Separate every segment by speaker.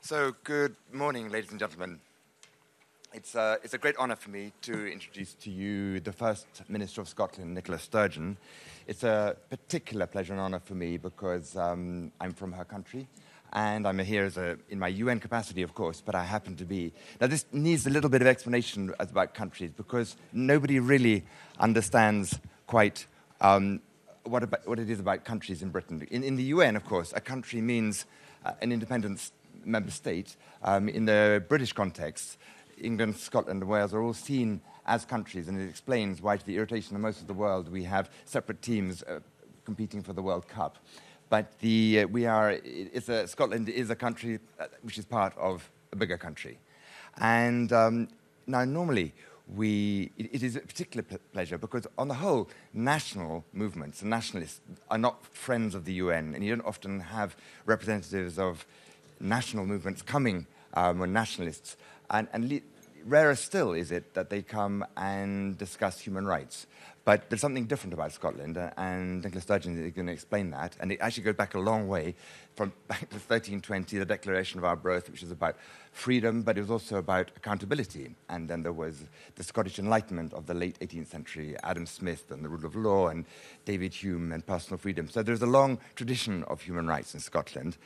Speaker 1: So, good morning, ladies and gentlemen. It's a great honour for me to introduce to you the First Minister of Scotland, Nicola Sturgeon. It's a particular pleasure and honour for me because I'm from her country, and I'm here in my UN capacity, of course, but I happen to be... Now, this needs a little bit of explanation about countries because nobody really understands quite what it is about countries in Britain. In the UN, of course, a country means an independent member state. In the British context, England, Scotland and Wales are all seen as countries, and it explains why, to the irritation of most of the world, we have separate teams competing for the World Cup. But Scotland is a country which is part of a bigger country. And now normally it is a particular pleasure because on the whole, national movements and nationalists are not friends of the UN, and you don't often have representatives of national movements coming or nationalists. And rarer still is it that they come and discuss human rights. But there's something different about Scotland, and Nicola Sturgeon is going to explain that. And it actually goes back a long way, from back to 1320, the Declaration of Our Birth, which is about freedom, but it was also about accountability. And then there was the Scottish Enlightenment of the late 18th century, Adam Smith and the rule of law, and David Hume and personal freedom. So there's a long tradition of human rights in Scotland.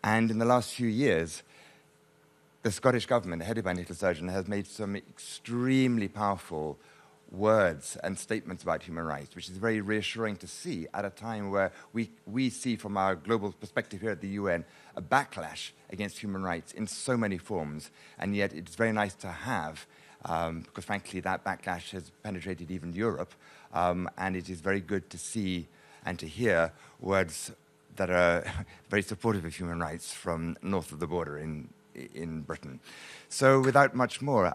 Speaker 1: And in the last few years, the Scottish government, headed by Nicola Sturgeon, has made some extremely powerful words and statements about human rights, which is very reassuring to see at a time where we see from our global perspective here at the UN a backlash against human rights in so many forms. And yet it's very nice to have, because frankly that backlash has penetrated even Europe, and it is very good to see and to hear words that are very supportive of human rights from north of the border in Britain. So without much more,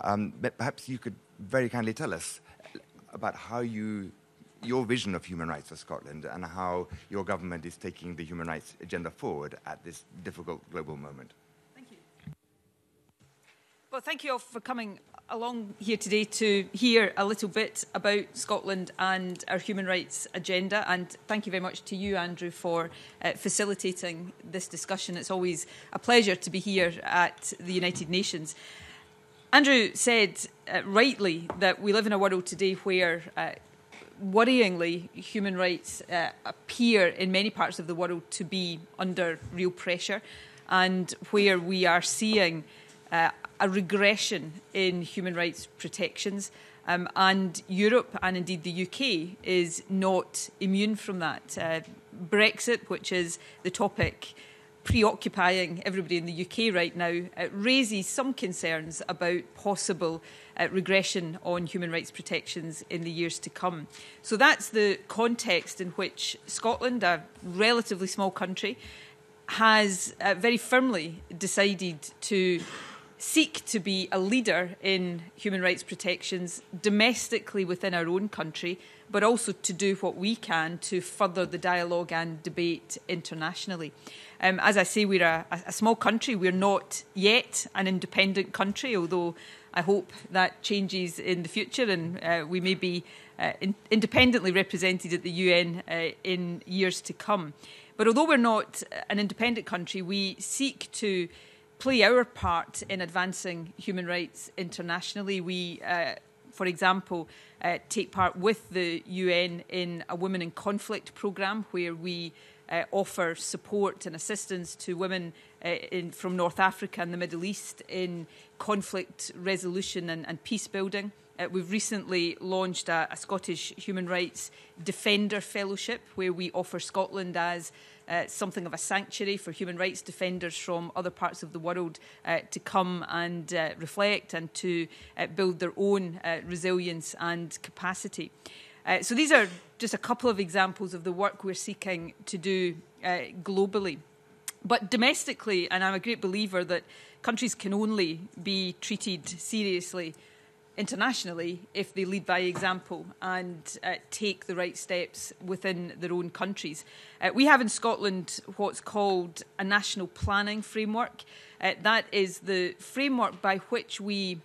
Speaker 1: perhaps you could very kindly tell us about how your vision of human rights for Scotland and how your government is taking the human rights agenda forward at this difficult global moment.
Speaker 2: Thank you. Well, thank you all for coming along here today to hear a little bit about Scotland and our human rights agenda. And thank you very much to you, Andrew, for facilitating this discussion. It's always a pleasure to be here at the United Nations. Andrew said rightly that we live in a world today where worryingly human rights appear in many parts of the world to be under real pressure, and where we are seeing a regression in human rights protections. And Europe and indeed the UK is not immune from that. Brexit, which is the topic preoccupying everybody in the UK right now, raises some concerns about possible regression on human rights protections in the years to come. So that's the context in which Scotland, a relatively small country, has very firmly decided to seek to be a leader in human rights protections domestically within our own country, but also to do what we can to further the dialogue and debate internationally. As I say, we're a small country. We're not yet an independent country, although I hope that changes in the future and we may be independently represented at the UN in years to come. But although we're not an independent country, we seek to play our part in advancing human rights internationally. We, for example, take part with the UN in a Women in Conflict programme where we offer support and assistance to women from North Africa and the Middle East in conflict resolution and peace building. We've recently launched a Scottish Human Rights Defender Fellowship where we offer Scotland as something of a sanctuary for human rights defenders from other parts of the world to come and reflect and to build their own resilience and capacity. So these are just a couple of examples of the work we're seeking to do globally. But domestically, and I'm a great believer that countries can only be treated seriously internationally if they lead by example and take the right steps within their own countries. We have in Scotland what's called a national planning framework. That is the framework by which we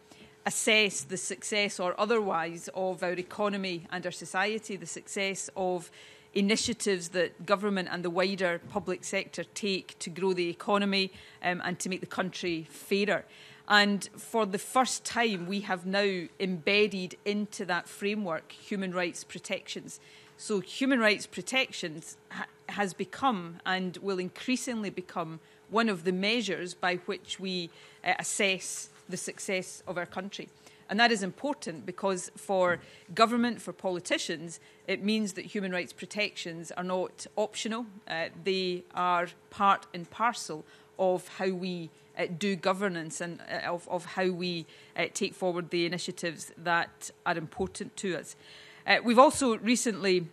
Speaker 2: assess the success or otherwise of our economy and our society, the success of initiatives that government and the wider public sector take to grow the economy and to make the country fairer. And for the first time, we have now embedded into that framework human rights protections. So human rights protections has become and will increasingly become one of the measures by which we assess the success of our country. And that is important because for government, for politicians, it means that human rights protections are not optional. They are part and parcel of how we do governance and of how we take forward the initiatives that are important to us. We've also recently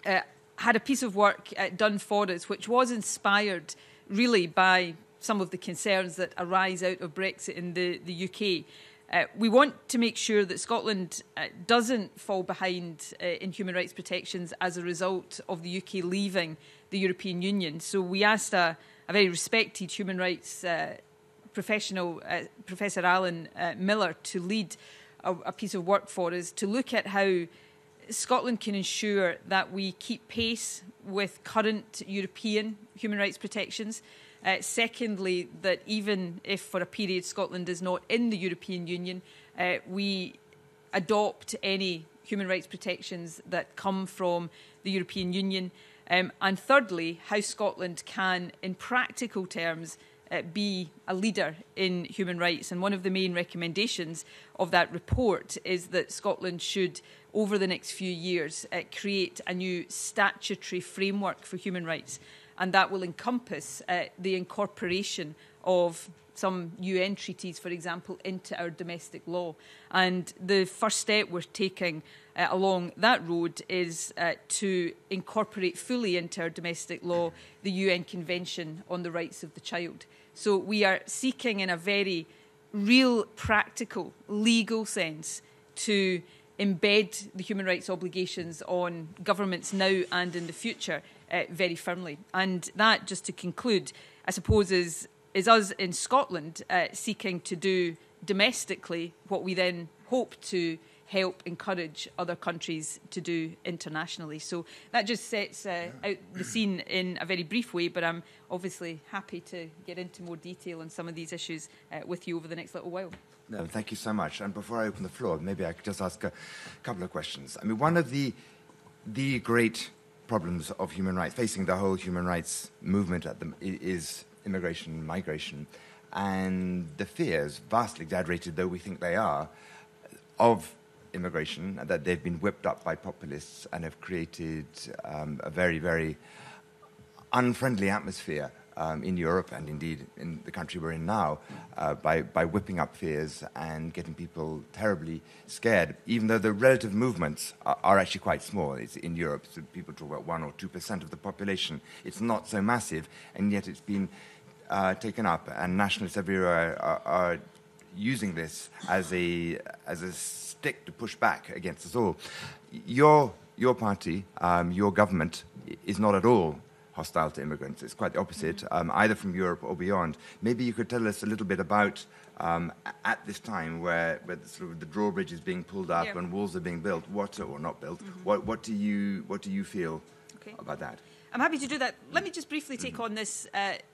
Speaker 2: had a piece of work done for us which was inspired really by some of the concerns that arise out of Brexit in the UK. We want to make sure that Scotland doesn't fall behind in human rights protections as a result of the UK leaving the European Union. So we asked a very respected human rights professional, Professor Alan Miller, to lead a piece of work for us to look at how Scotland can ensure that we keep pace with current European human rights protections. Secondly, that even if for a period Scotland is not in the European Union, we adopt any human rights protections that come from the European Union. And thirdly, how Scotland can, in practical terms, be a leader in human rights. And one of the main recommendations of that report is that Scotland should, over the next few years, create a new statutory framework for human rights. And that will encompass the incorporation of some UN treaties, for example, into our domestic law. And the first step we're taking along that road is to incorporate fully into our domestic law the UN Convention on the Rights of the Child. So we are seeking in a very real, practical, legal sense to embed the human rights obligations on governments now and in the future very firmly. And that, just to conclude, I suppose is us in Scotland seeking to do domestically what we then hope to help encourage other countries to do internationally. So that just sets out the scene in a very brief way, but I'm obviously happy to get into more detail on some of these issues with you over the next little while.
Speaker 1: No, thank you so much. And before I open the floor, maybe I could just ask a couple of questions. I mean, one of the great problems of human rights, facing the whole human rights movement is immigration, migration, and the fears, vastly exaggerated though we think they are, of immigration, that they've been whipped up by populists and have created a very, very unfriendly atmosphere in Europe and indeed in the country we're in now by whipping up fears and getting people terribly scared, even though the relative movements are actually quite small. It's in Europe, so people talk about 1 or 2% of the population. It's not so massive, and yet it's been taken up, and nationalists everywhere are using this as a stick to push back against us all. Your party, your government, is not at all hostile to immigrants. It's quite the opposite, either from Europe or beyond. Maybe you could tell us a little bit about, at this time where sort of the drawbridge is being pulled up and walls are being built, or not built, what do you feel about that?
Speaker 2: I'm happy to do that. Let me just briefly take on this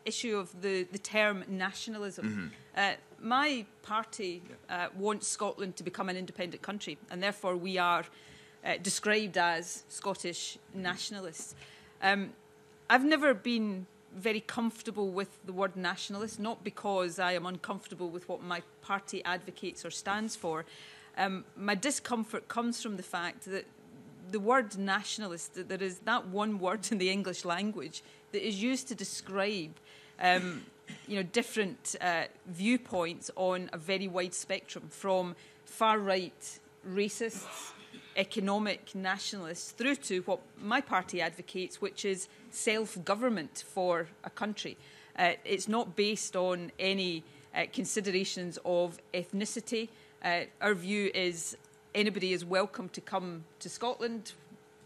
Speaker 2: issue of the term nationalism. My party wants Scotland to become an independent country, and therefore we are described as Scottish nationalists. I've never been very comfortable with the word nationalist, not because I am uncomfortable with what my party advocates or stands for. My discomfort comes from the fact that the word nationalist, there is that one word in the English language that is used to describe different viewpoints on a very wide spectrum, from far-right racists, economic nationalists, through to what my party advocates, which is self-government for a country. It's not based on any considerations of ethnicity. Our view is anybody is welcome to come to Scotland.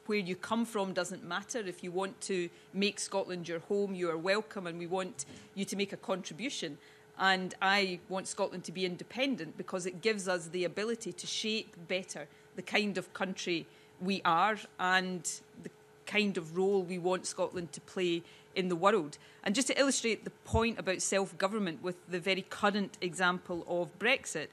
Speaker 2: Where you come from doesn't matter. If you want to make Scotland your home, you are welcome, and we want you to make a contribution. And I want Scotland to be independent because it gives us the ability to shape better the kind of country we are and the kind of role we want Scotland to play in the world. And just to illustrate the point about self-government with the very current example of Brexit,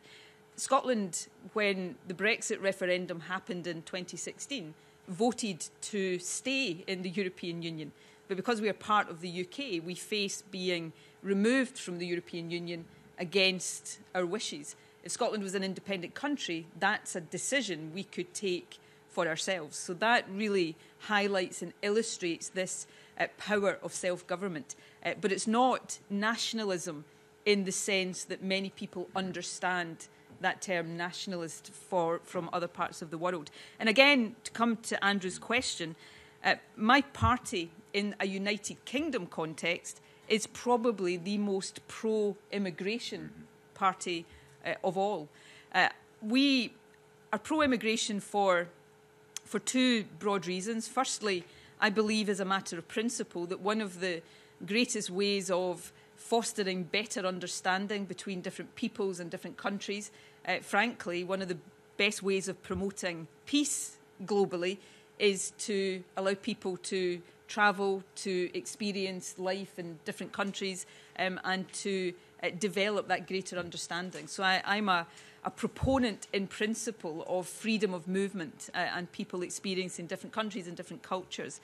Speaker 2: Scotland, when the Brexit referendum happened in 2016, voted to stay in the European Union. But because we are part of the UK, we face being removed from the European Union against our wishes. If Scotland was an independent country, that's a decision we could take for ourselves. So that really highlights and illustrates this power of self-government. But it's not nationalism in the sense that many people understand that term nationalist from other parts of the world. And again, to come to Andrew's question, my party in a United Kingdom context is probably the most pro-immigration party of all. We are pro-immigration for two broad reasons. Firstly, I believe as a matter of principle that one of the greatest ways of fostering better understanding between different peoples and different countries, frankly, one of the best ways of promoting peace globally is to allow people to travel, to experience life in different countries, and to develop that greater understanding. So I'm a proponent in principle of freedom of movement and people experiencing different countries and different cultures.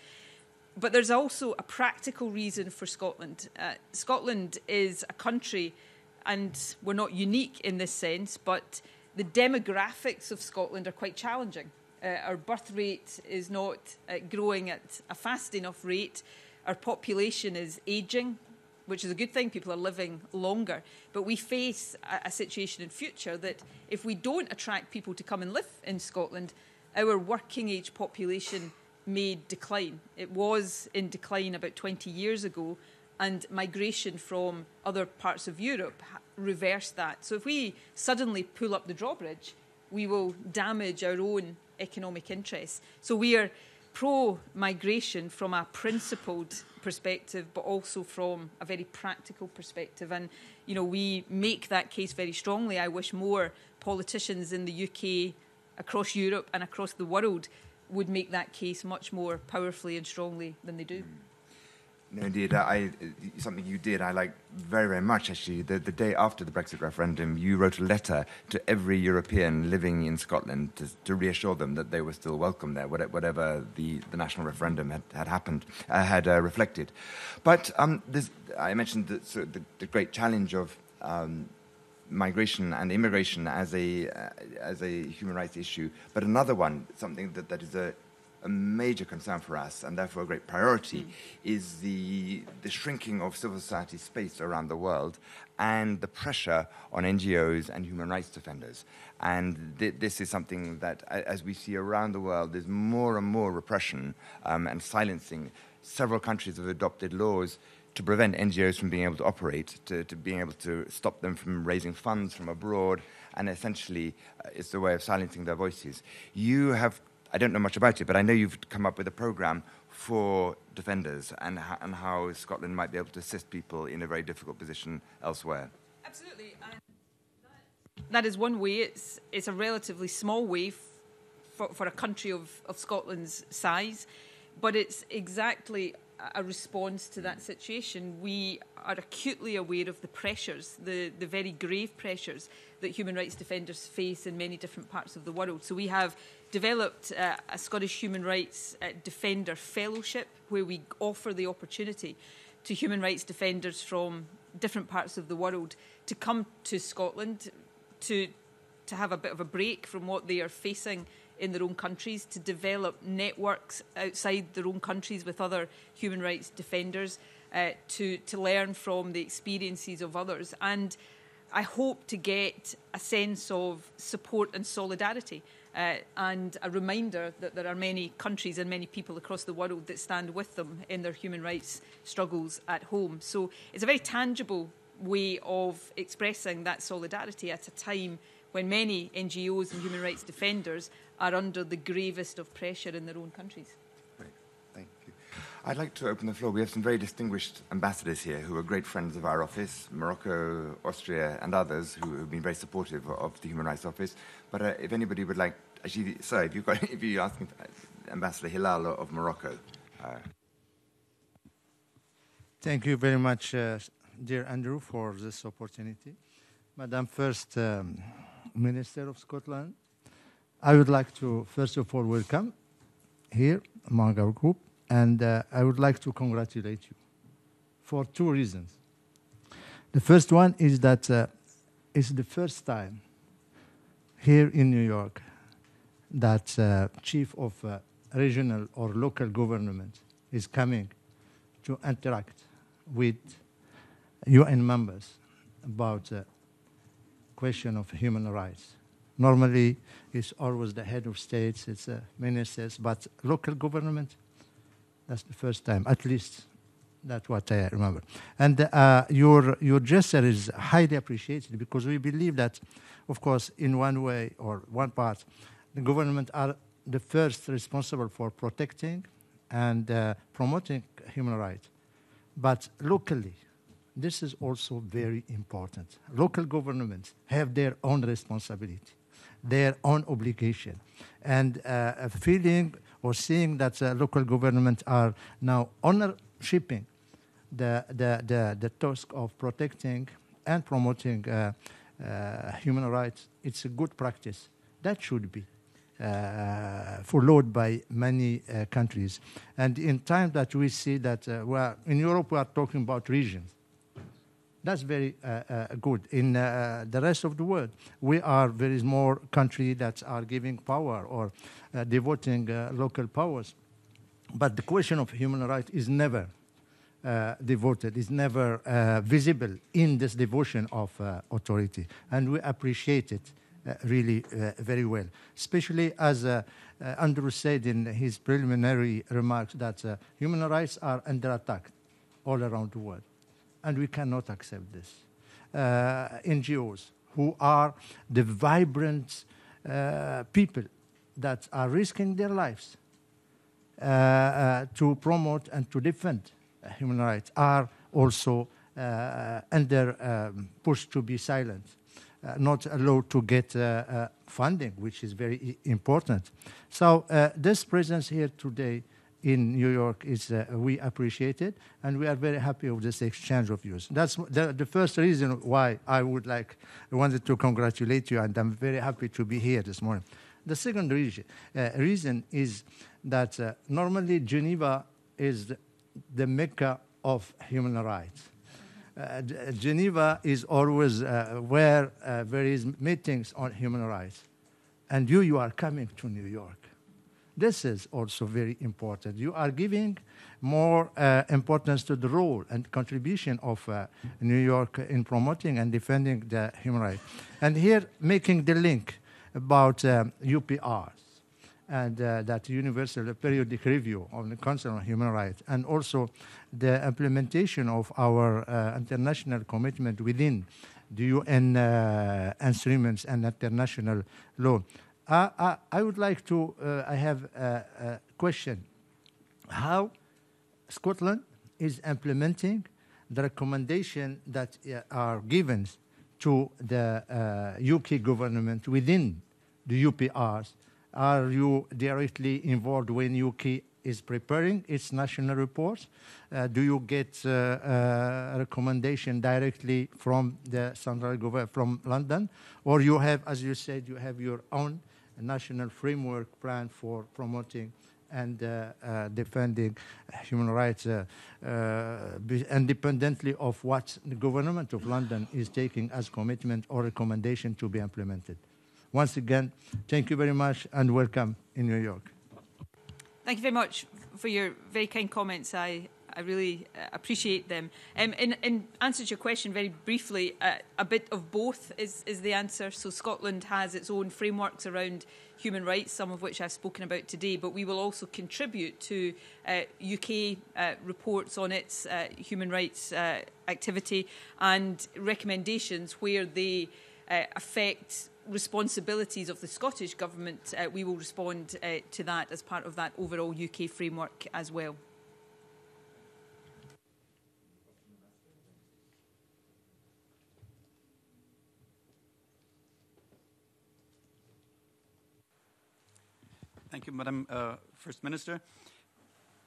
Speaker 2: But there's also a practical reason for Scotland. Scotland is a country, and we're not unique in this sense, but the demographics of Scotland are quite challenging. Our birth rate is not growing at a fast enough rate. Our population is ageing, which is a good thing. People are living longer. But we face a situation in future that if we don't attract people to come and live in Scotland, our working age population may decline. It was in decline about 20 years ago, and migration from other parts of Europe reversed that. So if we suddenly pull up the drawbridge, we will damage our own economic interests. So we are pro-migration from a principled perspective, but also from a very practical perspective. And, you know, we make that case very strongly. I wish more politicians in the UK, across Europe and across the world would make that case much more powerfully and strongly than they do.
Speaker 1: No, indeed. Something you did I like very, very much, actually. The day after the Brexit referendum, you wrote a letter to every European living in Scotland to reassure them that they were still welcome there, whatever the national referendum had reflected. But I mentioned the great challenge of migration and immigration as a human rights issue, but another one, something that is a major concern for us, and therefore a great priority, is the shrinking of civil society space around the world and the pressure on NGOs and human rights defenders. And this is something that, as we see around the world, there's more and more repression and silencing. Several countries have adopted laws to prevent NGOs from being able to operate, to being able to stop them from raising funds from abroad, and essentially it's a way of silencing their voices. You have, I don't know much about it, but I know you've come up with a programme for defenders and how Scotland might be able to assist people in a very difficult position elsewhere.
Speaker 2: Absolutely. And that is one way. It's a relatively small way for a country of Scotland's size, but it's exactly a response to that situation. We are acutely aware of the pressures, the very grave pressures that human rights defenders face in many different parts of the world. So we have developed a Scottish Human Rights Defender Fellowship, where we offer the opportunity to human rights defenders from different parts of the world to come to Scotland to have a bit of a break from what they are facing in their own countries, to develop networks outside their own countries with other human rights defenders, to learn from the experiences of others. And I hope to get a sense of support and solidarity, and a reminder that there are many countries and many people across the world that stand with them in their human rights struggles at home. So it's a very tangible way of expressing that solidarity at a time when many NGOs and human rights defenders are under the gravest of pressure in their own countries.
Speaker 1: Great, thank you. I'd like to open the floor. We have some very distinguished ambassadors here who are great friends of our office, Morocco, Austria, and others who have been very supportive of the Human Rights Office. But if anybody would like, actually, sir, if you're asking Ambassador Hilal of Morocco.
Speaker 3: Thank you very much, dear Andrew, for this opportunity. Madam First Minister of Scotland, I would like to, first of all, welcome here among our group, and I would like to congratulate you for two reasons. The first one is that it's the first time here in New York that chief of regional or local government is coming to interact with UN members about question of human rights. Normally, it's always the head of states, it's ministers, but local government, that's the first time, at least that's what I remember. And your gesture is highly appreciated because we believe that, of course, in one way or one part, the government are the first responsible for protecting and promoting human rights. But locally, this is also very important. Local governments have their own responsibility, their own obligation. And feeling or seeing that local governments are now ownershiping the task of protecting and promoting human rights, it's a good practice. That should be followed by many countries. And in time that we see that, in Europe we are talking about regions. That's very good. In the rest of the world, there is more countries that are giving power or devoting local powers. But the question of human rights is never devoted, is never visible in this devotion of authority. And we appreciate it really very well, especially as Andrew said in his preliminary remarks that human rights are under attack all around the world. And we cannot accept this. NGOs, who are the vibrant people that are risking their lives to promote and to defend human rights, are also under pushed to be silent, not allowed to get funding, which is very important. So this presence here today in New York is we appreciate it, and we are very happy with this exchange of views. That's the first reason why I wanted to congratulate you, and I'm very happy to be here this morning. The second reason is that normally Geneva is the Mecca of human rights. Geneva is always where there is meetings on human rights, and you are coming to New York. This is also very important. You are giving more importance to the role and contribution of New York in promoting and defending the human rights. And here, making the link about UPRs and that Universal Periodic Review of the Council on Human Rights, and also the implementation of our international commitment within the UN instruments and international law. I would like to, I have a question. How Scotland is implementing the recommendation that are given to the UK government within the UPRs? Are you directly involved when UK is preparing its national reports? Do you get a recommendation directly from the central government, from London? Or you have, as you said, you have your own national framework plan for promoting and defending human rights independently of what the government of London is taking as commitment or recommendation to be implemented? Once again, thank you very much and welcome in New York.
Speaker 2: Thank you very much for your very kind comments. I really appreciate them. In answer to your question, very briefly, a bit of both is the answer. So Scotland has its own frameworks around human rights, some of which I've spoken about today, but we will also contribute to UK reports on its human rights activity and recommendations where they affect responsibilities of the Scottish Government. We will respond to that as part of that overall UK framework as well.
Speaker 4: Thank you, Madam First Minister.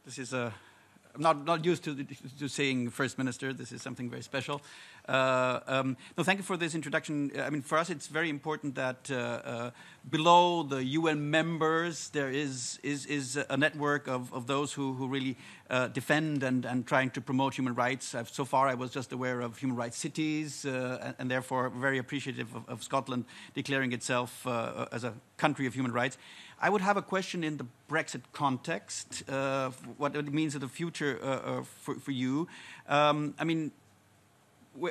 Speaker 4: This is I'm not used to saying First Minister. This is something very special. No, thank you for this introduction. I mean, for us, it's very important that below the UN members, there is a network of those who really defend and trying to promote human rights. So far, I was just aware of human rights cities, and therefore very appreciative of Scotland declaring itself as a country of human rights. I would have a question in the Brexit context, what it means in the future for you. I mean,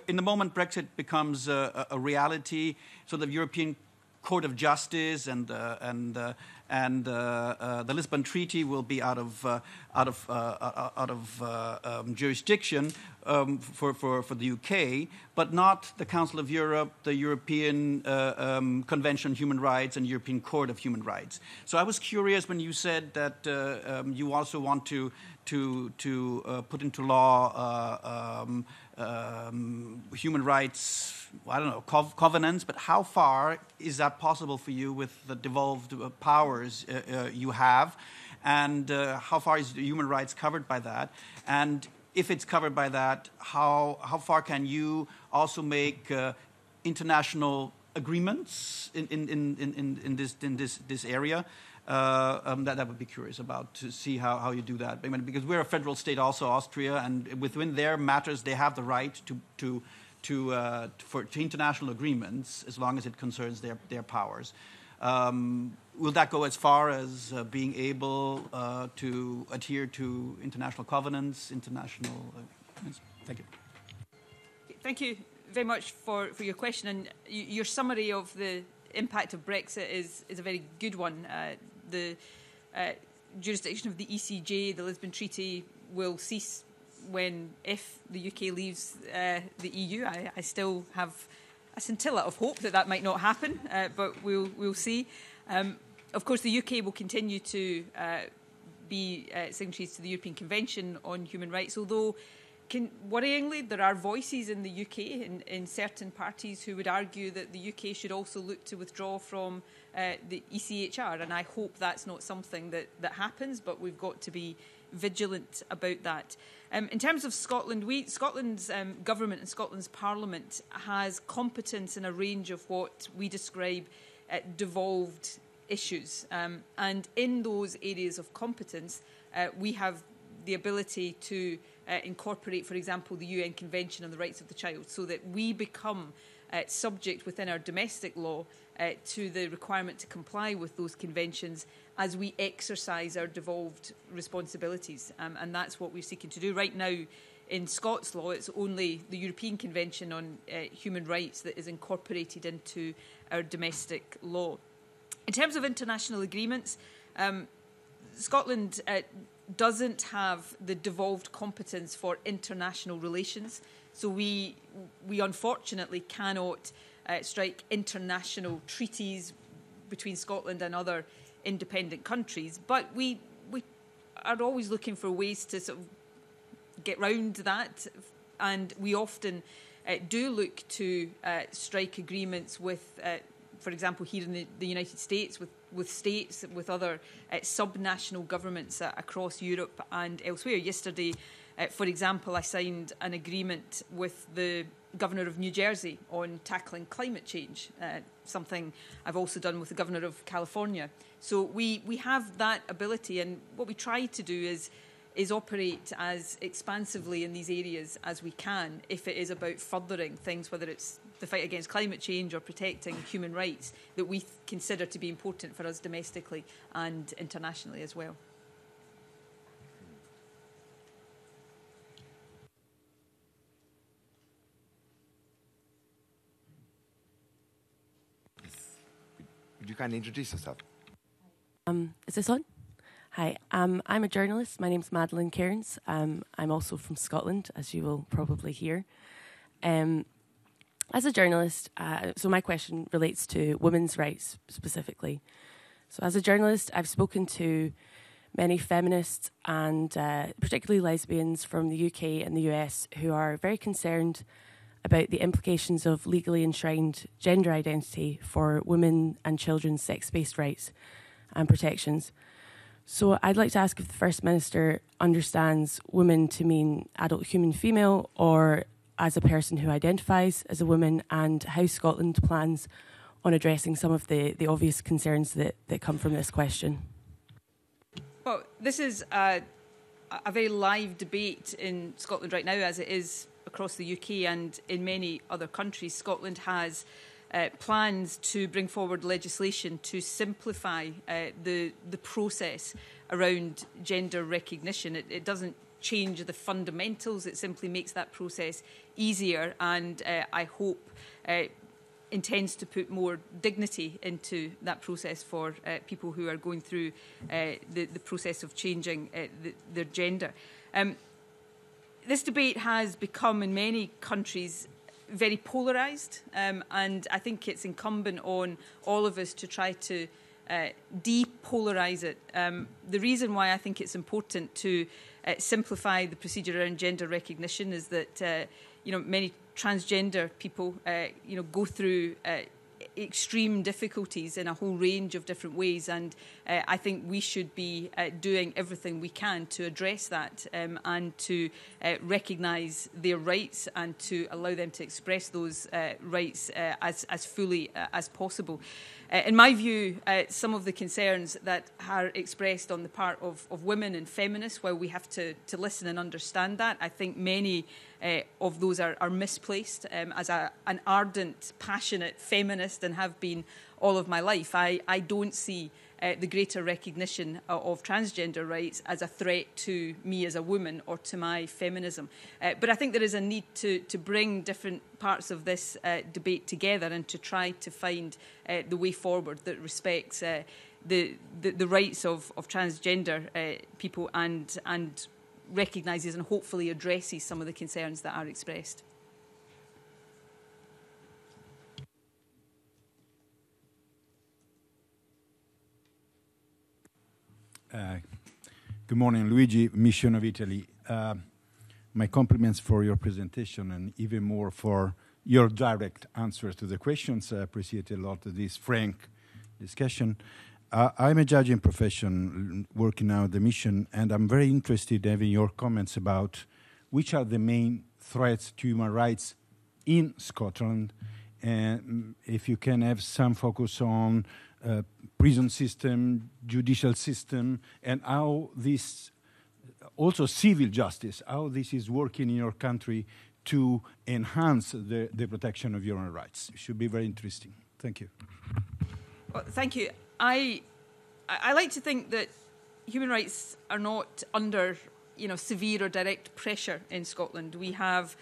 Speaker 4: in the moment Brexit becomes a reality, so the European Court of Justice and the Lisbon Treaty will be out of jurisdiction for the UK, but not the Council of Europe, the European Convention on Human Rights, and European Court of Human Rights. So I was curious when you said that you also want to put into law human rights, I don't know, covenants, but how far is that possible for you with the devolved powers you have? And how far is human rights covered by that? And if it's covered by that, how far can you also make international agreements in this area? That would be curious about, to see how you do that. I mean, because we're a federal state, also Austria, and within their matters, they have the right to international agreements as long as it concerns their powers. Will that go as far as being able to adhere to international covenants, international agreements? Thank you.
Speaker 2: Thank you very much for your question. And your summary of the impact of Brexit is a very good one. The jurisdiction of the ECJ, the Lisbon Treaty, will cease if the UK leaves the EU. I still have a scintilla of hope that might not happen, but we'll see. Of course, the UK will continue to be signatories to the European Convention on Human Rights, although worryingly, there are voices in the UK in certain parties who would argue that the UK should also look to withdraw from the ECHR, and I hope that's not something that happens, but we've got to be vigilant about that. In terms of Scotland, Scotland's government and Scotland's Parliament has competence in a range of what we describe devolved issues, and in those areas of competence, we have the ability to incorporate, for example, the UN Convention on the Rights of the Child, so that we become subject within our domestic law to the requirement to comply with those conventions as we exercise our devolved responsibilities. And that's what we're seeking to do. Right now, in Scots law, it's only the European Convention on Human Rights that is incorporated into our domestic law. In terms of international agreements, Scotland doesn't have the devolved competence for international relations. So we unfortunately cannot strike international treaties between Scotland and other independent countries. But we are always looking for ways to sort of get round that. And we often do look to strike agreements with, for example, here in the United States, with states, with other subnational governments across Europe and elsewhere. Yesterday, for example, I signed an agreement with the Governor of New Jersey on tackling climate change, something I've also done with the Governor of California. So we have that ability, and what we try to do is operate as expansively in these areas as we can, if it is about furthering things, whether it's the fight against climate change or protecting human rights, that we consider to be important for us domestically and internationally as well.
Speaker 1: Would you kindly introduce yourself?
Speaker 5: Is this on? Hi, I'm a journalist. My name's Madeleine Cairns. I'm also from Scotland, as you will probably hear. As a journalist, so my question relates to women's rights specifically. So as a journalist, I've spoken to many feminists and particularly lesbians from the UK and the US who are very concerned about the implications of legally enshrined gender identity for women and children's sex-based rights and protections. So I'd like to ask if the First Minister understands woman to mean adult human female or as a person who identifies as a woman, and how Scotland plans on addressing some of the obvious concerns that come from this question.
Speaker 2: Well, this is a very live debate in Scotland right now, as it is across the UK and in many other countries. Scotland has plans to bring forward legislation to simplify the process around gender recognition. It doesn't change the fundamentals, it simply makes that process easier, and I hope intends to put more dignity into that process for people who are going through the process of changing their gender. This debate has become, in many countries, very polarised, and I think it's incumbent on all of us to try to depolarise it. The reason why I think it's important to simplify the procedure around gender recognition is that many transgender people go through extreme difficulties in a whole range of different ways, and I think we should be doing everything we can to address that and to recognise their rights and to allow them to express those rights as fully as possible. In my view, some of the concerns that are expressed on the part of women and feminists, while we have to listen and understand that, I think many of those are misplaced. As an ardent, passionate feminist, and have been all of my life, I don't see the greater recognition of transgender rights as a threat to me as a woman or to my feminism. But I think there is a need to bring different parts of this debate together and to try to find the way forward that respects the rights of transgender people and recognises and hopefully addresses some of the concerns that are expressed.
Speaker 6: Good morning, Luigi, Mission of Italy. My compliments for your presentation and even more for your direct answers to the questions. I appreciate a lot of this frank discussion. I'm a judge in profession working now at the Mission, and I'm very interested in having your comments about which are the main threats to human rights in Scotland, and if you can have some focus on prison system, judicial system, and how this, also civil justice, how this is working in your country to enhance the protection of human rights. It should be very interesting. Thank you.
Speaker 2: Well, thank you. I like to think that human rights are not under severe or direct pressure in Scotland. We have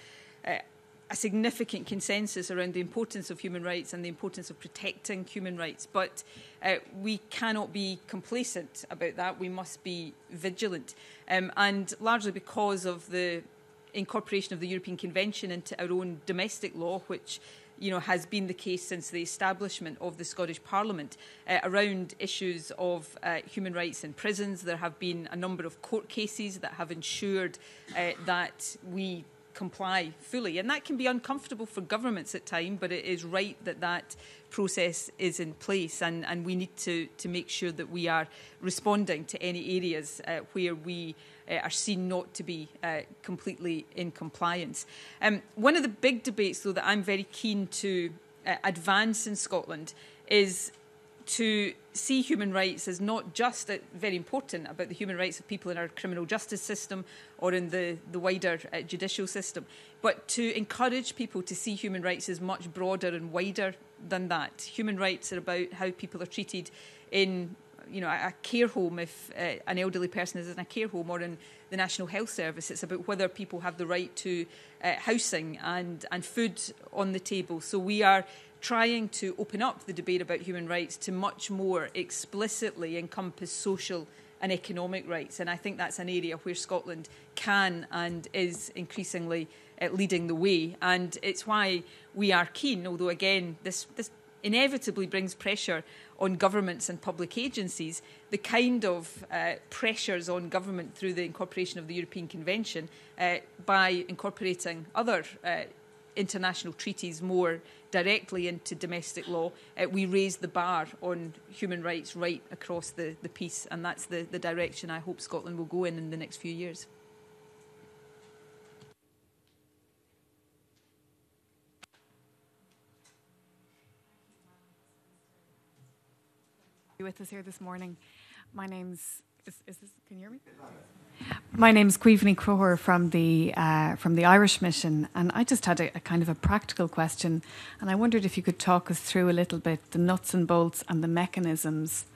Speaker 2: a significant consensus around the importance of human rights and the importance of protecting human rights. But we cannot be complacent about that. We must be vigilant. And largely because of the incorporation of the European Convention into our own domestic law, which has been the case since the establishment of the Scottish Parliament, around issues of human rights in prisons. There have been a number of court cases that have ensured that we comply fully, and that can be uncomfortable for governments at times, but it is right that that process is in place, and we need to make sure that we are responding to any areas where we are seen not to be completely in compliance. One of the big debates, though, that I'm very keen to advance in Scotland is to see human rights as not just very important about the human rights of people in our criminal justice system or in the wider judicial system, but to encourage people to see human rights as much broader and wider than that. Human rights are about how people are treated in a care home, if an elderly person is in a care home, or in the National Health Service. It's about whether people have the right to housing and food on the table. So we are trying to open up the debate about human rights to much more explicitly encompass social and economic rights. And I think that's an area where Scotland can and is increasingly leading the way. And it's why we are keen, although again, this inevitably brings pressure on governments and public agencies, the kind of pressures on government through the incorporation of the European Convention by incorporating other international treaties more directly into domestic law, we raise the bar on human rights right across the piece, and that's the direction I hope Scotland will go in the next few years.
Speaker 7: With us here this morning. My name's can you hear me? My name's Cuivney Croher from the Irish Mission, and I just had a kind of a practical question, and I wondered if you could talk us through a little bit the nuts and bolts and the mechanisms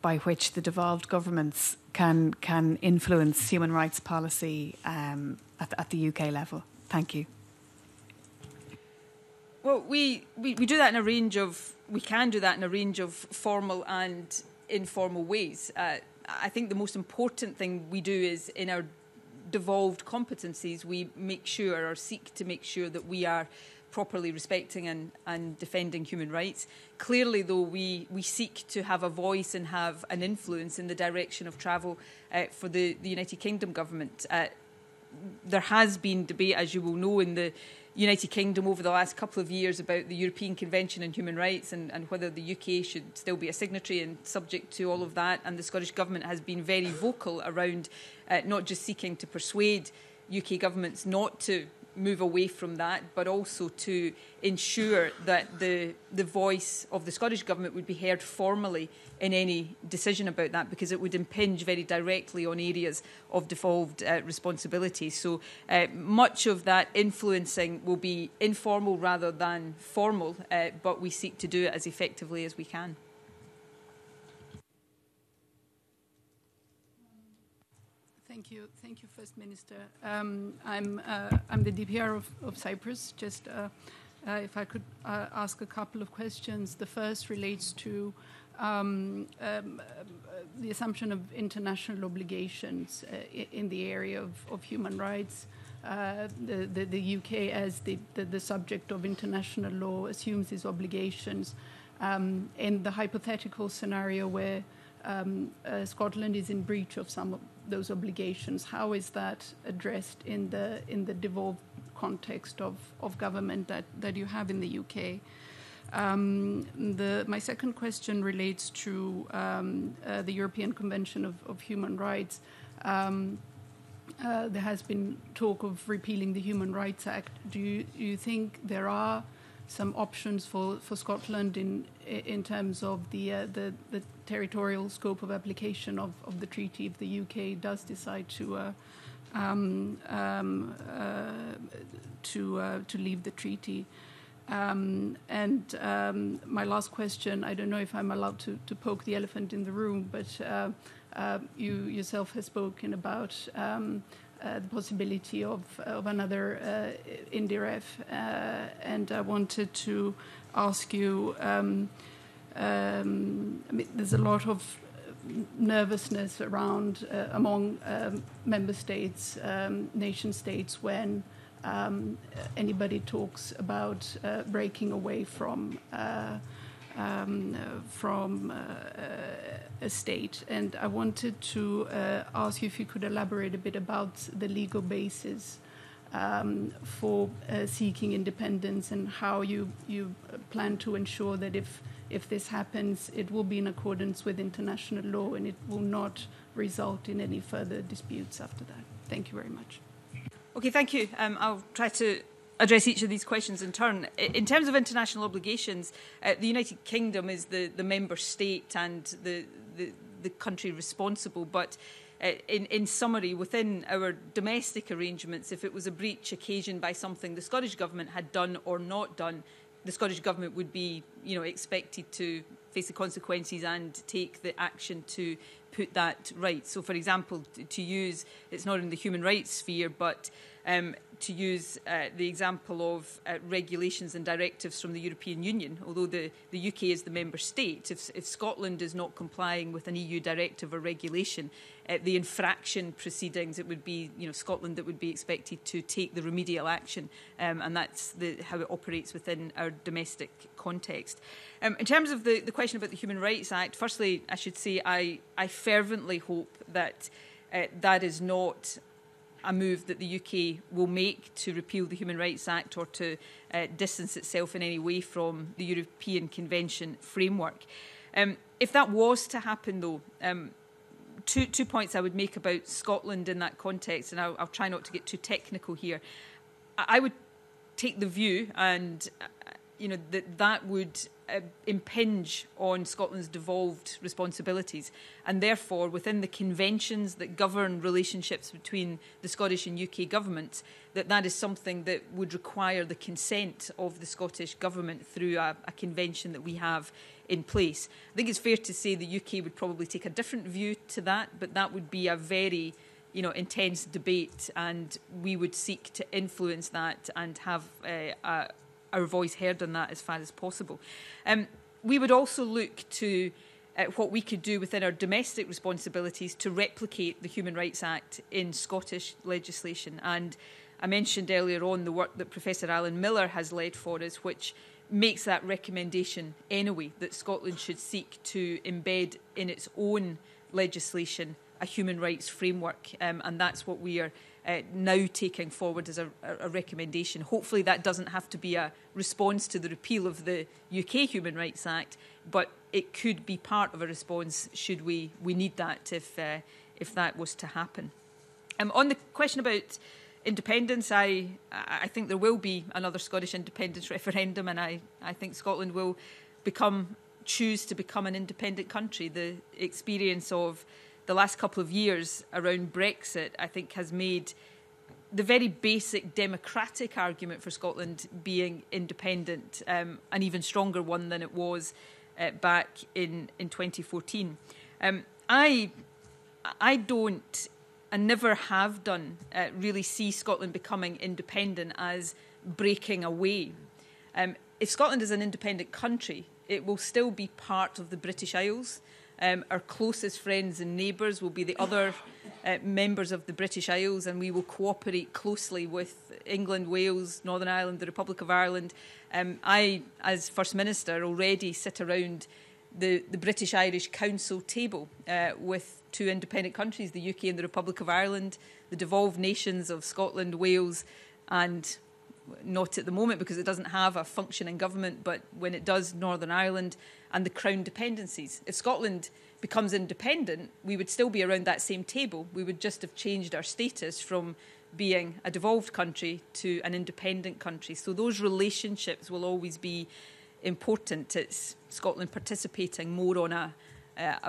Speaker 7: by which the devolved governments can influence human rights policy at the UK level. Thank you.
Speaker 2: Well, we do that in a range of, we can do that in a range of formal and informal ways. I think the most important thing we do is in our devolved competencies, we make sure or seek to make sure that we are properly respecting and defending human rights. Clearly, though, we seek to have a voice and have an influence in the direction of travel for the United Kingdom government. There has been debate, as you will know, in the United Kingdom over the last couple of years about the European Convention on Human Rights and whether the UK should still be a signatory and subject to all of that. And the Scottish Government has been very vocal around not just seeking to persuade UK governments not to move away from that, but also to ensure that the voice of the Scottish Government would be heard formally in any decision about that, because it would impinge very directly on areas of devolved responsibility. So much of that influencing will be informal rather than formal, but we seek to do it as effectively as we can.
Speaker 8: Thank you, First Minister. I'm the DPR of Cyprus. Just if I could ask a couple of questions. The first relates to the assumption of international obligations in the area of human rights. The UK, as the subject of international law, assumes these obligations. In the hypothetical scenario where Scotland is in breach of some of those obligations, how is that addressed in the devolved context of government that you have in the UK? My second question relates to the European Convention of Human Rights. There has been talk of repealing the Human Rights Act. Do you think there are some options for Scotland in terms of the territorial scope of application of the treaty if the UK does decide to leave the treaty? And my last question, I don't know if I'm allowed to poke the elephant in the room, but you yourself have spoken about the possibility of another INDIREF, and I wanted to ask you, I mean, there's a lot of nervousness around among member states, nation states, when anybody talks about breaking away from a state. And I wanted to ask you if you could elaborate a bit about the legal basis for seeking independence, and how you plan to ensure that if this happens, it will be in accordance with international law and it will not result in any further disputes after that. Thank you very much.
Speaker 2: Okay, thank you. I'll try to address each of these questions in turn. In terms of international obligations, the United Kingdom is the member state and the country responsible, but in summary, within our domestic arrangements, if it was a breach occasioned by something the Scottish Government had done or not done, the Scottish Government would be, expected to face the consequences and take the action to put that right. So, for example, to use, it's not in the human rights sphere, but to use the example of regulations and directives from the European Union, although the UK is the member state, if Scotland is not complying with an EU directive or regulation, the infraction proceedings, it would be Scotland that would be expected to take the remedial action, and that's how it operates within our domestic context. In terms of the question about the Human Rights Act, firstly, I should say I fervently hope that that is not a move that the UK will make to repeal the Human Rights Act or to distance itself in any way from the European Convention framework. If that was to happen, though, two points I would make about Scotland in that context, and I'll try not to get too technical here. I would take the view, and that would impinge on Scotland's devolved responsibilities, and therefore within the conventions that govern relationships between the Scottish and UK governments, that is something that would require the consent of the Scottish government through a convention that we have in place. I think it's fair to say the UK would probably take a different view to that, but that would be a very intense debate, and we would seek to influence that and have our voice heard on that as far as possible. We would also look to what we could do within our domestic responsibilities to replicate the Human Rights Act in Scottish legislation. And I mentioned earlier on the work that Professor Alan Miller has led for us, which makes that recommendation anyway, that Scotland should seek to embed in its own legislation a human rights framework. And that's what we are now taking forward as a recommendation. Hopefully that doesn't have to be a response to the repeal of the UK Human Rights Act, but it could be part of a response should we need that if that was to happen. On the question about independence, I think there will be another Scottish independence referendum, and I think Scotland will choose to become an independent country. The experience of the last couple of years around Brexit, I think, has made the very basic democratic argument for Scotland being independent an even stronger one than it was back in 2014. I don't, and never have done, really see Scotland becoming independent as breaking away. If Scotland is an independent country, it will still be part of the British Isles. Our closest friends and neighbours will be the other members of the British Isles, and we will cooperate closely with England, Wales, Northern Ireland, the Republic of Ireland. I, as First Minister, already sit around the British-Irish Council table with two independent countries, the UK and the Republic of Ireland, the devolved nations of Scotland, Wales, and not at the moment because it doesn't have a functioning government, but when it does, Northern Ireland, and the Crown dependencies. If Scotland becomes independent, we would still be around that same table. We would just have changed our status from being a devolved country to an independent country. So those relationships will always be important. It's Scotland participating more on a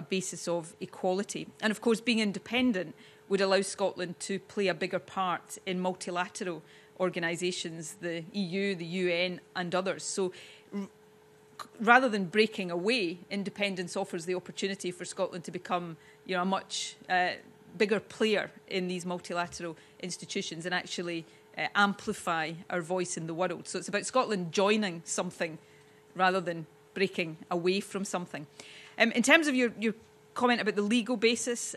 Speaker 2: basis of equality. And of course, being independent would allow Scotland to play a bigger part in multilateral organisations, the EU, the UN and others. So rather than breaking away, independence offers the opportunity for Scotland to become a much bigger player in these multilateral institutions and actually amplify our voice in the world. So it's about Scotland joining something rather than breaking away from something. In terms of your comment about the legal basis,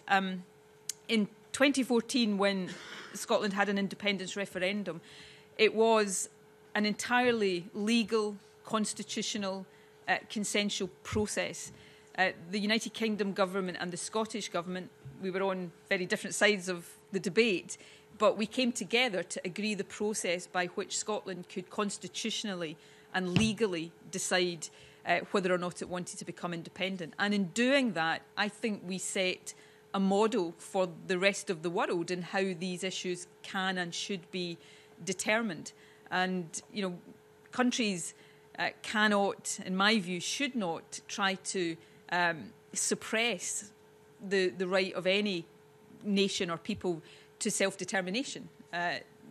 Speaker 2: in 2014 when Scotland had an independence referendum, it was an entirely legal, constitutional, consensual process. The United Kingdom government and the Scottish government, we were on very different sides of the debate, but we came together to agree the process by which Scotland could constitutionally and legally decide whether or not it wanted to become independent. And in doing that, I think we set a model for the rest of the world in how these issues can and should be determined. And, countries cannot, in my view, should not try to suppress the right of any nation or people to self-determination.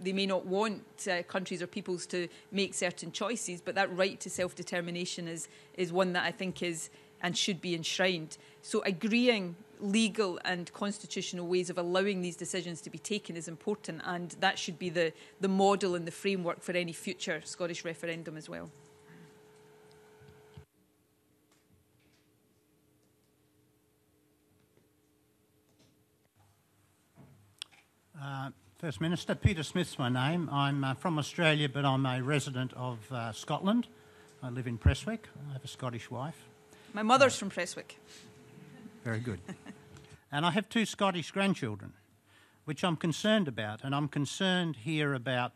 Speaker 2: They may not want countries or peoples to make certain choices, but that right to self-determination is one that I think is and should be enshrined. So agreeing legal and constitutional ways of allowing these decisions to be taken is important, and that should be the model and the framework for any future Scottish referendum as well.
Speaker 9: First Minister, Peter Smith's my name. I'm from Australia, but I'm a resident of Scotland. I live in Prestwick. I have a Scottish wife.
Speaker 2: My mother's from Prestwick.
Speaker 9: Very good. And I have two Scottish grandchildren. which I'm concerned about, and I'm concerned here about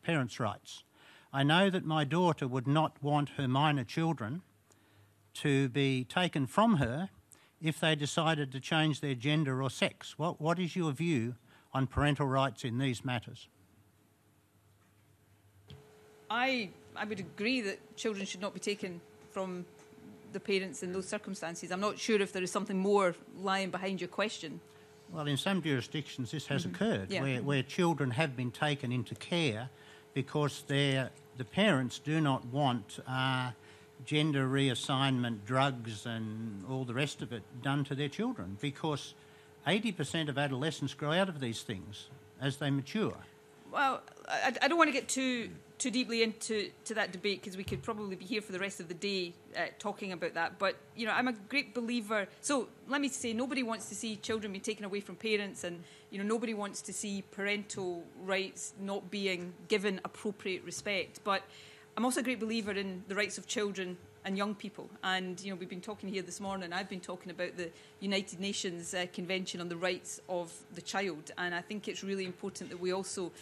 Speaker 9: parents' rights. I know that my daughter would not want her minor children to be taken from her if they decided to change their gender or sex. What is your view on parental rights in these matters?
Speaker 2: I would agree that children should not be taken from the parents in those circumstances. I'm not sure if there is something more lying behind your question.
Speaker 9: Well, in some jurisdictions this has occurred, where children have been taken into care because the parents do not want gender reassignment, drugs and all the rest of it done to their children, because 80% of adolescents grow out of these things as they mature.
Speaker 2: Well, I don't want to get too deeply into that debate, because we could probably be here for the rest of the day talking about that. But, you know, I'm a great believer. So let me say, nobody wants to see children be taken away from parents, and, you know, nobody wants to see parental rights not being given appropriate respect. But I'm also a great believer in the rights of children and young people. And, you know, we've been talking here this morning, I've been talking about the United Nations Convention on the Rights of the Child. And I think it's really important that we also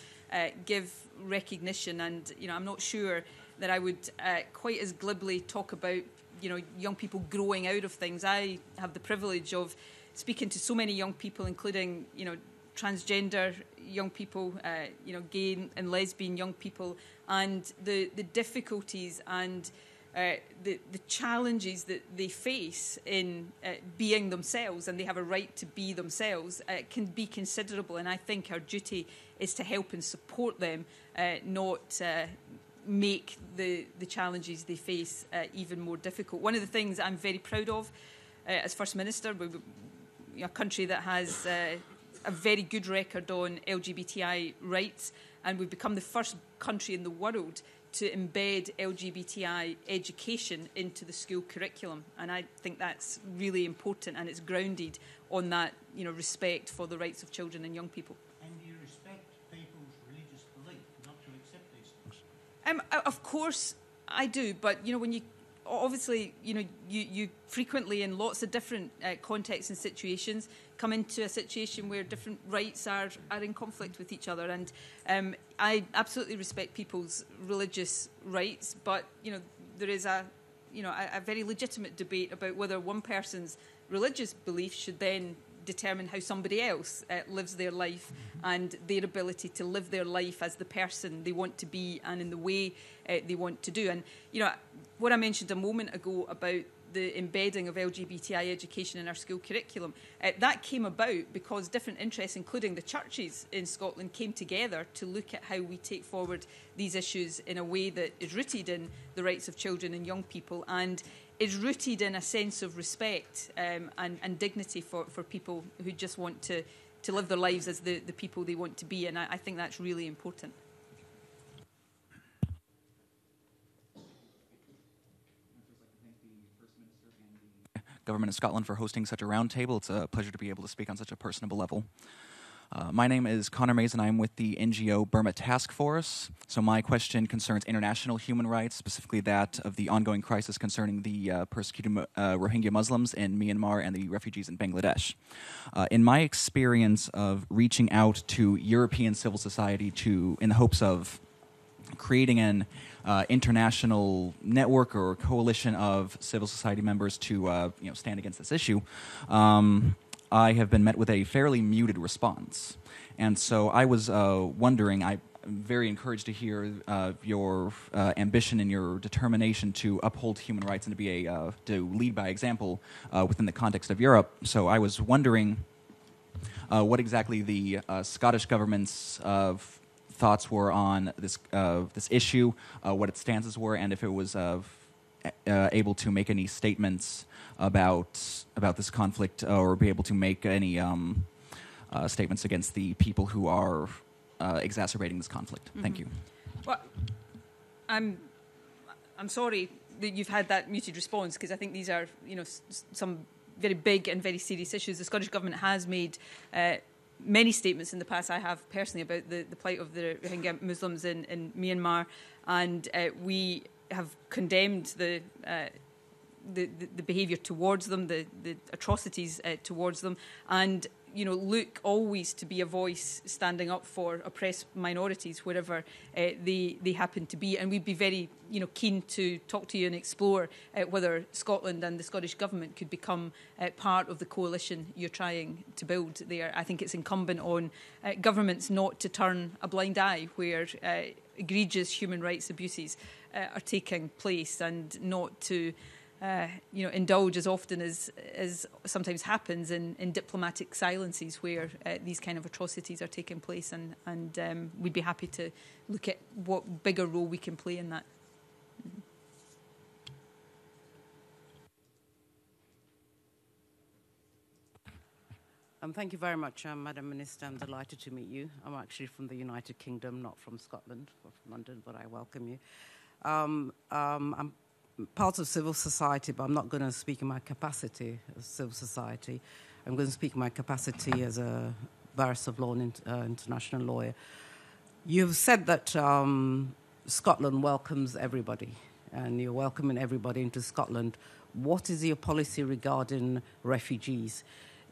Speaker 2: give recognition. And, you know, I'm not sure that I would quite as glibly talk about, you know, young people growing out of things. I have the privilege of speaking to so many young people, including, you know, transgender young people, you know, gay and lesbian young people, and the difficulties and the challenges that they face in being themselves, and they have a right to be themselves, can be considerable. And I think our duty is to help and support them, not make the challenges they face even more difficult. One of the things I'm very proud of as First Minister, we're a country that has a very good record on LGBTI rights, and we've become the first country in the world to embed LGBTI education into the school curriculum. And I think that's really important, and it's grounded on that, you know, respect for the rights of children and young people.
Speaker 9: And you respect people's religious belief, not to accept these things?
Speaker 2: Of course I do, but, you know, when you obviously, you know, you frequently in lots of different contexts and situations come into a situation where different rights are in conflict with each other. And I absolutely respect people's religious rights, but, you know, there is a very legitimate debate about whether one person's religious belief should then determine how somebody else lives their life, and their ability to live their life as the person they want to be and in the way they want to do. And, you know, what I mentioned a moment ago about the embedding of LGBTI education in our school curriculum, that came about because different interests, including the churches in Scotland, came together to look at how we take forward these issues in a way that is rooted in the rights of children and young people, and is rooted in a sense of respect and dignity for people who just want to live their lives as the people they want to be. And I think that's really important.
Speaker 10: Government of Scotland for hosting such a roundtable. It's a pleasure to be able to speak on such a personable level. My name is Connor Mason. I'm with the NGO Burma Task Force. So my question concerns international human rights, specifically that of the ongoing crisis concerning the persecuted Rohingya Muslims in Myanmar and the refugees in Bangladesh. In my experience of reaching out to European civil society in the hopes of creating an international network or coalition of civil society members to stand against this issue, I have been met with a fairly muted response. And so I was wondering, I'm very encouraged to hear your ambition and your determination to uphold human rights and to lead by example within the context of Europe. So I was wondering what exactly the Scottish government's thoughts were on this issue, what its stances were, and if it was able to make any statements about this conflict, or be able to make any statements against the people who are exacerbating this conflict. Mm-hmm. Thank you.
Speaker 2: Well, I'm sorry that you've had that muted response, because I think these are, you know, some very big and very serious issues. The Scottish Government has made many statements in the past. I have personally, about the plight of the Rohingya Muslims in Myanmar, and we have condemned the behaviour towards them, the atrocities towards them, and look always to be a voice standing up for oppressed minorities wherever they happen to be. And we'd be very, keen to talk to you and explore whether Scotland and the Scottish Government could become part of the coalition you're trying to build there. I think it's incumbent on governments not to turn a blind eye where egregious human rights abuses are taking place, and not to indulge as often as sometimes happens in diplomatic silences where these kind of atrocities are taking place. And we'd be happy to look at what bigger role we can play in that.
Speaker 11: Thank you very much, Madam Minister. I'm delighted to meet you. I'm actually from the United Kingdom, not from Scotland or from London, but I welcome you. I'm part of civil society, but I'm not going to speak in my capacity as civil society. I'm going to speak in my capacity as a barrister of law and international lawyer. You've said that Scotland welcomes everybody, and you're welcoming everybody into Scotland. What is your policy regarding refugees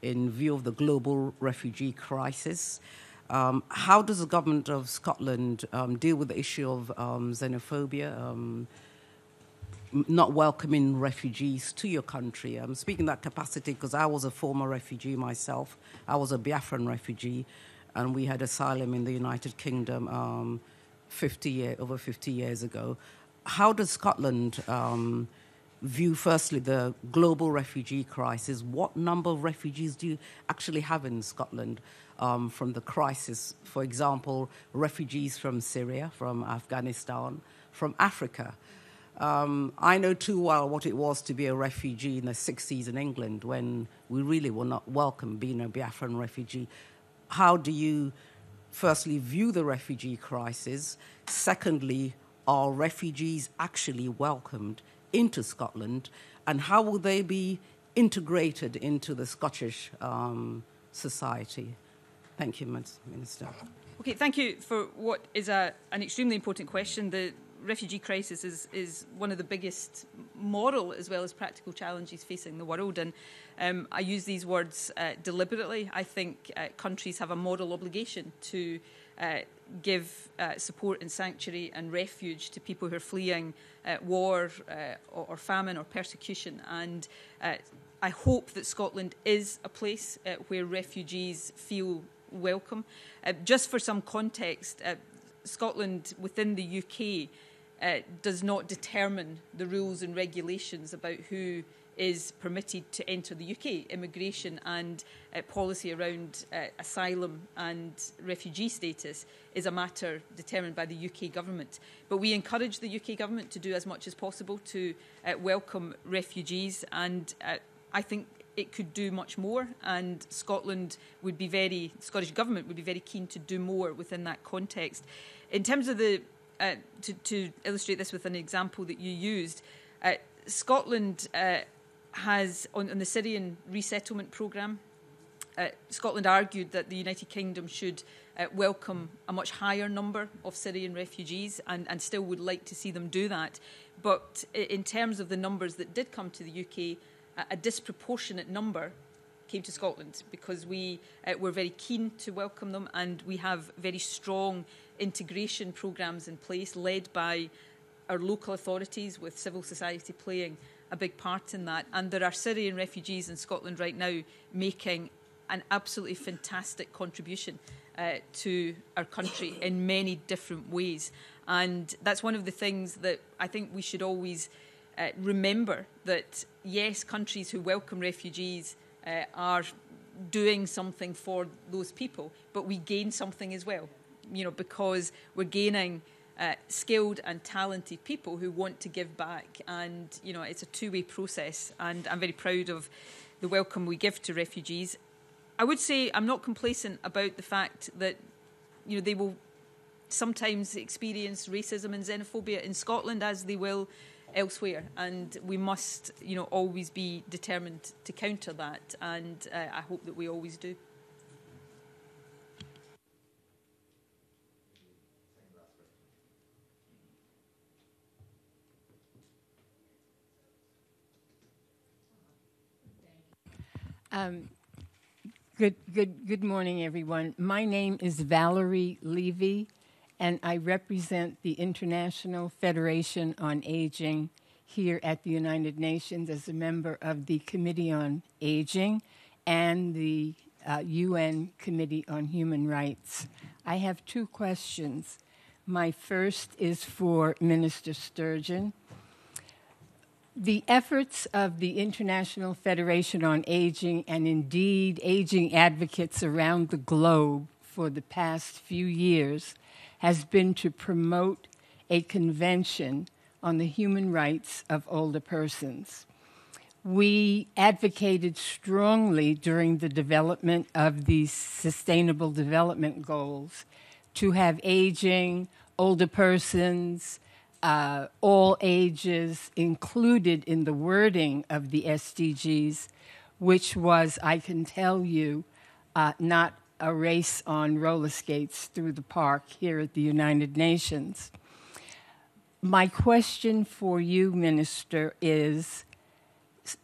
Speaker 11: in view of the global refugee crisis? How does the government of Scotland deal with the issue of xenophobia, not welcoming refugees to your country? I'm speaking in that capacity because I was a former refugee myself. I was a Biafran refugee, and we had asylum in the United Kingdom over 50 years ago. How does Scotland view, firstly, the global refugee crisis? What number of refugees do you actually have in Scotland from the crisis? For example, refugees from Syria, from Afghanistan, from Africa. I know too well what it was to be a refugee in the 60s in England when we really were not welcome being a Biafran refugee. How do you, firstly, view the refugee crisis? Secondly, are refugees actually welcomed into Scotland, and how will they be integrated into the Scottish society? Thank you, Minister.
Speaker 2: Okay, thank you for what is an extremely important question. The refugee crisis is one of the biggest moral as well as practical challenges facing the world, and I use these words deliberately. I think countries have a moral obligation to give support and sanctuary and refuge to people who are fleeing war or famine or persecution. And I hope that Scotland is a place where refugees feel welcome. Just for some context, Scotland within the UK does not determine the rules and regulations about who is permitted to enter the UK. Immigration and policy around asylum and refugee status is a matter determined by the UK government. But we encourage the UK government to do as much as possible to welcome refugees, and I think it could do much more, and Scotland would be Scottish Government would be very keen to do more within that context. In terms of the, to illustrate this with an example that you used, Scotland has, on the Syrian resettlement programme, Scotland argued that the United Kingdom should welcome a much higher number of Syrian refugees, and still would like to see them do that. But in terms of the numbers that did come to the UK, a disproportionate number came to Scotland because we were very keen to welcome them, and we have very strong integration programmes in place led by our local authorities, with civil society playing a big part in that. And there are Syrian refugees in Scotland right now making an absolutely fantastic contribution to our country in many different ways. And that's one of the things that I think we should always remember, that yes, countries who welcome refugees are doing something for those people, but we gain something as well, because we're gaining skilled and talented people who want to give back, and it's a two-way process, and I'm very proud of the welcome we give to refugees. I would say I'm not complacent about the fact that they will sometimes experience racism and xenophobia in Scotland as they will elsewhere, and we must always be determined to counter that, and I hope that we always do.
Speaker 12: Good morning, everyone. My name is Valerie Levy, and I represent the International Federation on Aging here at the United Nations as a member of the Committee on Aging and the UN Committee on Human Rights. I have two questions. My first is for Minister Sturgeon. The efforts of the International Federation on Aging, and indeed aging advocates around the globe for the past few years, has been to promote a convention on the human rights of older persons. We advocated strongly during the development of the Sustainable Development Goals to have aging, older persons, all ages included in the wording of the SDGs, which was, I can tell you, not a race on roller skates through the park here at the United Nations. My question for you, Minister, is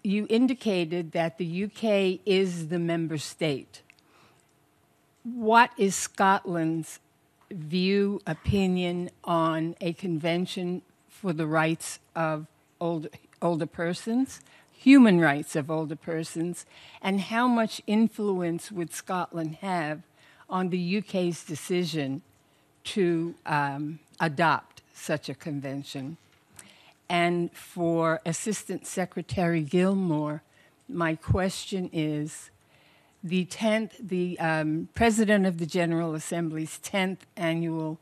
Speaker 12: you indicated that the UK is the member state. What is Scotland's view, opinion on a convention for the rights of older persons, human rights of older persons, and how much influence would Scotland have on the UK's decision to adopt such a convention? And for Assistant Secretary Gilmour, my question is, the President of the General Assembly's 10th annual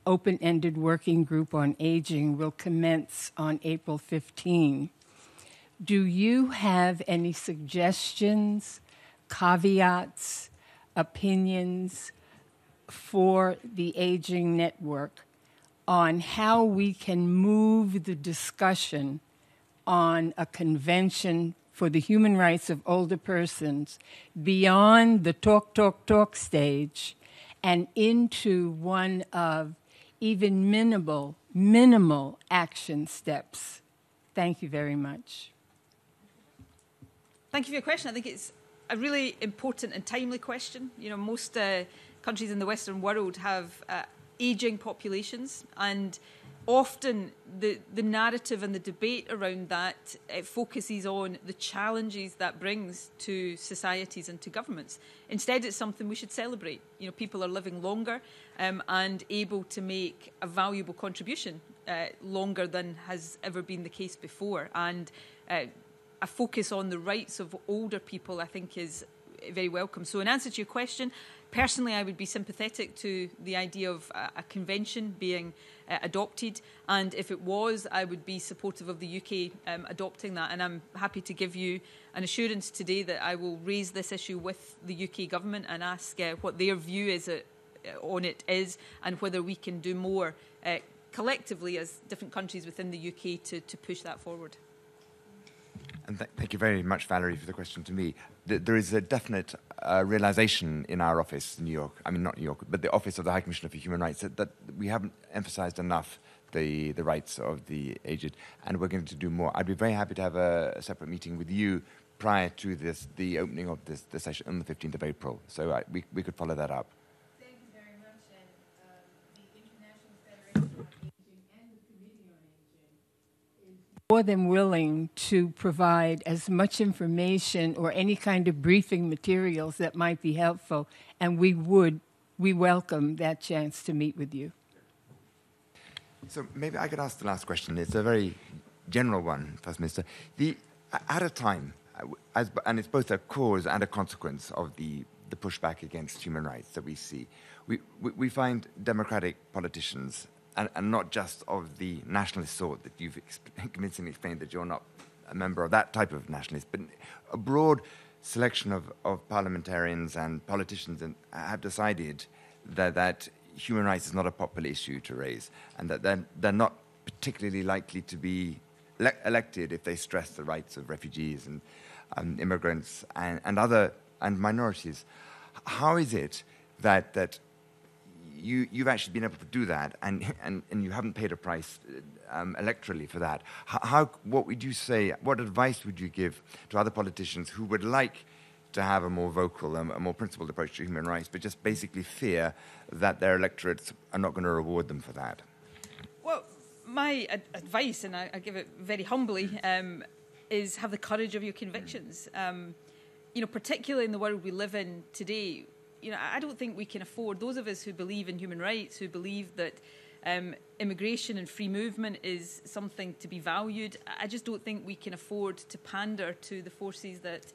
Speaker 12: open-ended working group on aging will commence on April 15. Do you have any suggestions, caveats, opinions for the Aging Network on how we can move the discussion on a convention for the human rights of older persons beyond the talk stage and into one of even minimal action steps? Thank you very much.
Speaker 2: Thank you for your question. I think it's a really important and timely question. You know, most countries in the Western world have ageing populations, and often the narrative and the debate around that focuses on the challenges that brings to societies and to governments. Instead, it's something we should celebrate. You know, people are living longer and able to make a valuable contribution longer than has ever been the case before. And a focus on the rights of older people, I think, is very welcome. So in answer to your question, personally, I would be sympathetic to the idea of a convention being adopted, and if it was, I would be supportive of the UK adopting that, and I'm happy to give you an assurance today that I will raise this issue with the UK government and ask what their view is on it is, and whether we can do more collectively as different countries within the UK to push that forward.
Speaker 1: And thank you very much, Valerie, for the question to me. There is a definite realization in our office in New York, I mean not New York, but the Office of the High Commissioner for Human Rights, that we haven't emphasized enough the rights of the aged, and we're going to do more. I'd be very happy to have a separate meeting with you prior to the opening of this session on the 15th of April, so we could follow that up.
Speaker 12: Thank you very much, and the International Federation on Aging and the Committee on Aging is more than willing to provide as much information or any kind of briefing materials that might be helpful, and we welcome that chance to meet with you.
Speaker 1: So maybe I could ask the last question. It's a very general one, First Minister. At a time, and it's both a cause and a consequence of the pushback against human rights that we see, we find democratic politicians, and not just of the nationalist sort that you've convincingly explained that you're not a member of that type of nationalist, but a broad selection of parliamentarians and politicians have decided that human rights is not a popular issue to raise, and that they're not particularly likely to be elected if they stress the rights of refugees and immigrants and minorities. How is it that you've actually been able to do that, and you haven't paid a price electorally for that? What would you say? What advice would you give to other politicians who would like to have a more vocal, a more principled approach to human rights, but just basically fear that their electorates are not going to reward them for that?
Speaker 2: Well, my advice, and I give it very humbly, is have the courage of your convictions. Particularly in the world we live in today, I don't think we can afford, those of us who believe in human rights, who believe that immigration and free movement is something to be valued, I just don't think we can afford to pander to the forces that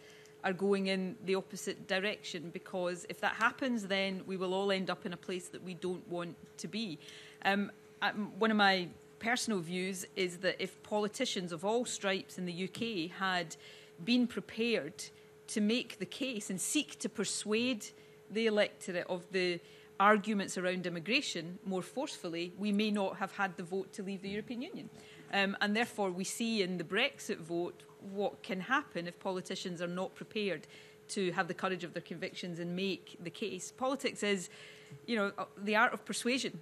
Speaker 2: are going in the opposite direction, because if that happens, then we will all end up in a place that we don't want to be. One of my personal views is that if politicians of all stripes in the UK had been prepared to make the case and seek to persuade the electorate of the arguments around immigration more forcefully, we may not have had the vote to leave the European Union. And therefore we see in the Brexit vote what can happen if politicians are not prepared to have the courage of their convictions and make the case. Politics is, the art of persuasion.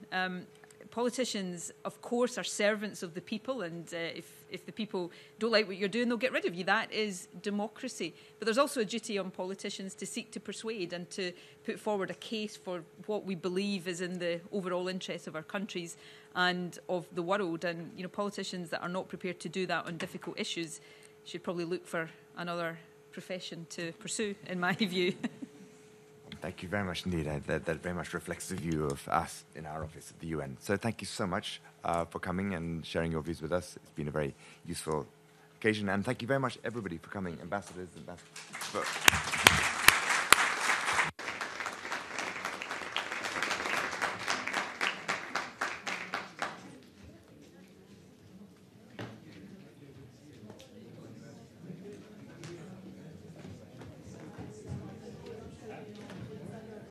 Speaker 2: Politicians, of course, are servants of the people, and if the people don't like what you're doing, they'll get rid of you. That is democracy. But there's also a duty on politicians to seek to persuade and to put forward a case for what we believe is in the overall interests of our countries and of the world. And politicians that are not prepared to do that on difficult issues should probably look for another profession to pursue, in my view.
Speaker 1: Thank you very much indeed. That very much reflects the view of us in our office at the UN. So thank you so much for coming and sharing your views with us. It's been a very useful occasion. And thank you very much, everybody, for coming, ambassadors.